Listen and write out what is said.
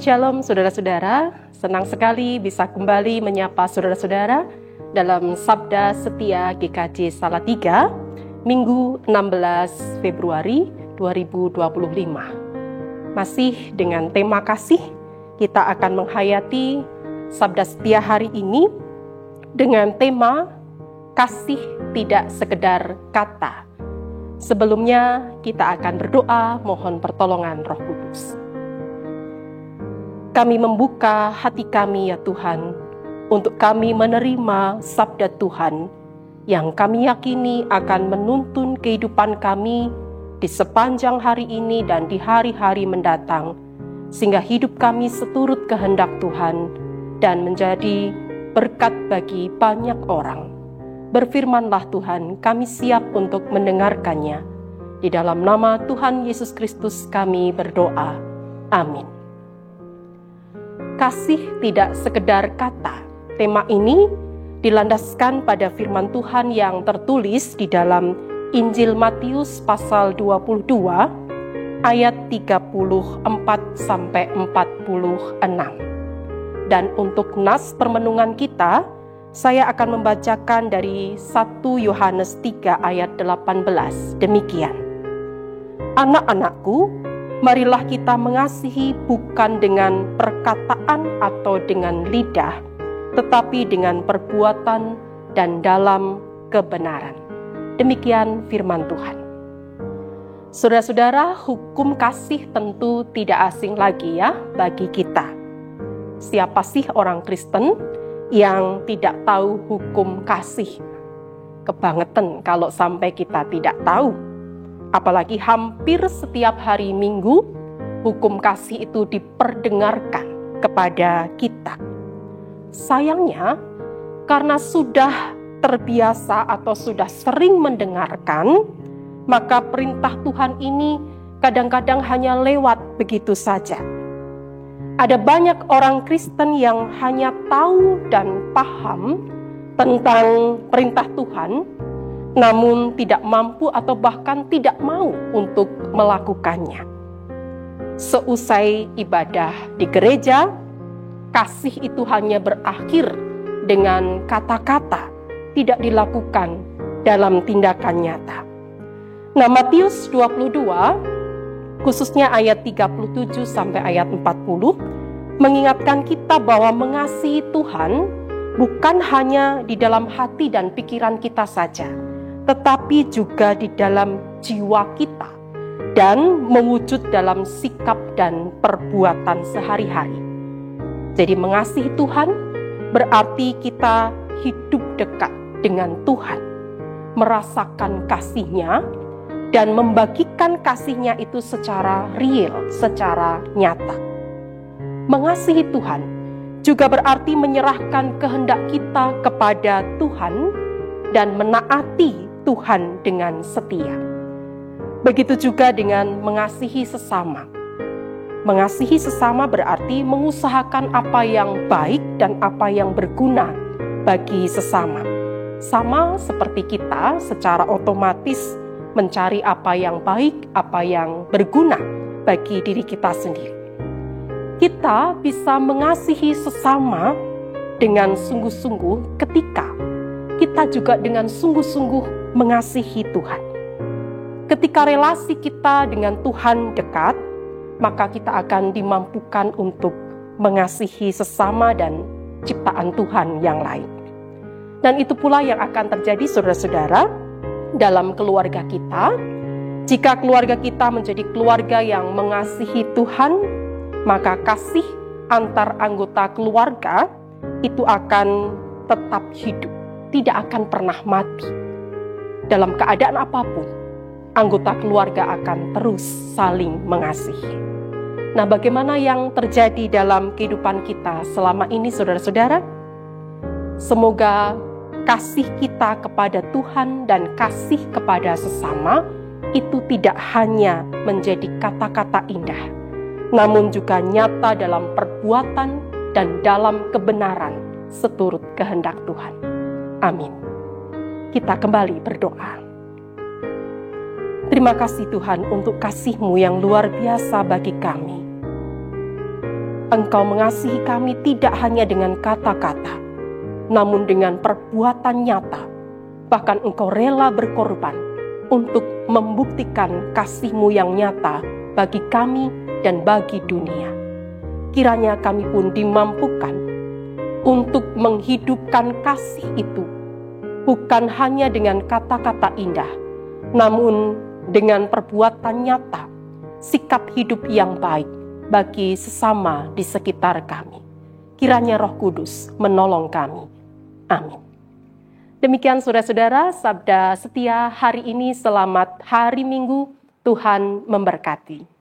Shalom saudara-saudara, senang sekali bisa kembali menyapa saudara-saudara dalam Sabda Setia GKJ Salatiga, Minggu 16 Februari 2025. Masih dengan tema kasih, kita akan menghayati Sabda Setia hari ini dengan tema kasih tidak sekedar kata. Sebelumnya kita akan berdoa mohon pertolongan Roh Kudus. Kami membuka hati kami ya Tuhan, untuk kami menerima sabda Tuhan yang kami yakini akan menuntun kehidupan kami di sepanjang hari ini dan di hari-hari mendatang, sehingga hidup kami seturut kehendak Tuhan dan menjadi berkat bagi banyak orang. Berfirmanlah Tuhan, kami siap untuk mendengarkannya. Di dalam nama Tuhan Yesus Kristus kami berdoa. Amin. Kasih tidak sekedar kata. Tema ini dilandaskan pada firman Tuhan yang tertulis di dalam Injil Matius pasal 22 ayat 34-46. Dan untuk nas permenungan kita, saya akan membacakan dari 1 Yohanes 3 ayat 18. Demikian. Anak-anakku, marilah kita mengasihi bukan dengan perkataan atau dengan lidah, tetapi dengan perbuatan dan dalam kebenaran. Demikian firman Tuhan. Saudara-saudara, hukum kasih tentu tidak asing lagi ya bagi kita. Siapa sih orang Kristen yang tidak tahu hukum kasih? Kebangetan kalau sampai kita tidak tahu. Apalagi hampir setiap hari Minggu, hukum kasih itu diperdengarkan kepada kita. Sayangnya, karena sudah terbiasa atau sudah sering mendengarkan, maka perintah Tuhan ini kadang-kadang hanya lewat begitu saja. Ada banyak orang Kristen yang hanya tahu dan paham tentang perintah Tuhan, namun tidak mampu atau bahkan tidak mau untuk melakukannya. Seusai ibadah di gereja, kasih itu hanya berakhir dengan kata-kata, tidak dilakukan dalam tindakan nyata. Nah, Matius 22, khususnya ayat 37 sampai ayat 40, mengingatkan kita bahwa mengasihi Tuhan bukan hanya di dalam hati dan pikiran kita saja, tetapi juga di dalam jiwa kita dan mewujud dalam sikap dan perbuatan sehari-hari. Jadi mengasihi Tuhan berarti kita hidup dekat dengan Tuhan, merasakan kasih-Nya dan membagikan kasih-Nya itu secara real, secara nyata. Mengasihi Tuhan juga berarti menyerahkan kehendak kita kepada Tuhan dan menaati Tuhan dengan setia. Begitu juga dengan mengasihi sesama. Mengasihi sesama berarti mengusahakan apa yang baik dan apa yang berguna bagi sesama. Sama seperti kita secara otomatis mencari apa yang baik, apa yang berguna bagi diri kita sendiri. Kita bisa mengasihi sesama dengan sungguh-sungguh ketika kita juga dengan sungguh-sungguh mengasihi Tuhan. Ketika relasi kita dengan Tuhan dekat, maka kita akan dimampukan untuk mengasihi sesama dan ciptaan Tuhan yang lain. Dan itu pula yang akan terjadi saudara-saudara dalam keluarga kita. Jika keluarga kita menjadi keluarga yang mengasihi Tuhan, maka kasih antar anggota keluarga itu akan tetap hidup, tidak akan pernah mati. Dalam keadaan apapun, anggota keluarga akan terus saling mengasihi. Nah, bagaimana yang terjadi dalam kehidupan kita selama ini, saudara-saudara? Semoga kasih kita kepada Tuhan dan kasih kepada sesama itu tidak hanya menjadi kata-kata indah, namun juga nyata dalam perbuatan dan dalam kebenaran seturut kehendak Tuhan. Amin. Kita kembali berdoa. Terima kasih Tuhan untuk kasih-Mu yang luar biasa bagi kami. Engkau mengasihi kami tidak hanya dengan kata-kata, namun dengan perbuatan nyata. Bahkan Engkau rela berkorban untuk membuktikan kasih-Mu yang nyata bagi kami dan bagi dunia. Kiranya kami pun dimampukan untuk menghidupkan kasih itu, bukan hanya dengan kata-kata indah, namun dengan perbuatan nyata, sikap hidup yang baik bagi sesama di sekitar kami. Kiranya Roh Kudus menolong kami. Amin. Demikian saudara-saudara, Sabda Setia hari ini. Selamat hari Minggu, Tuhan memberkati.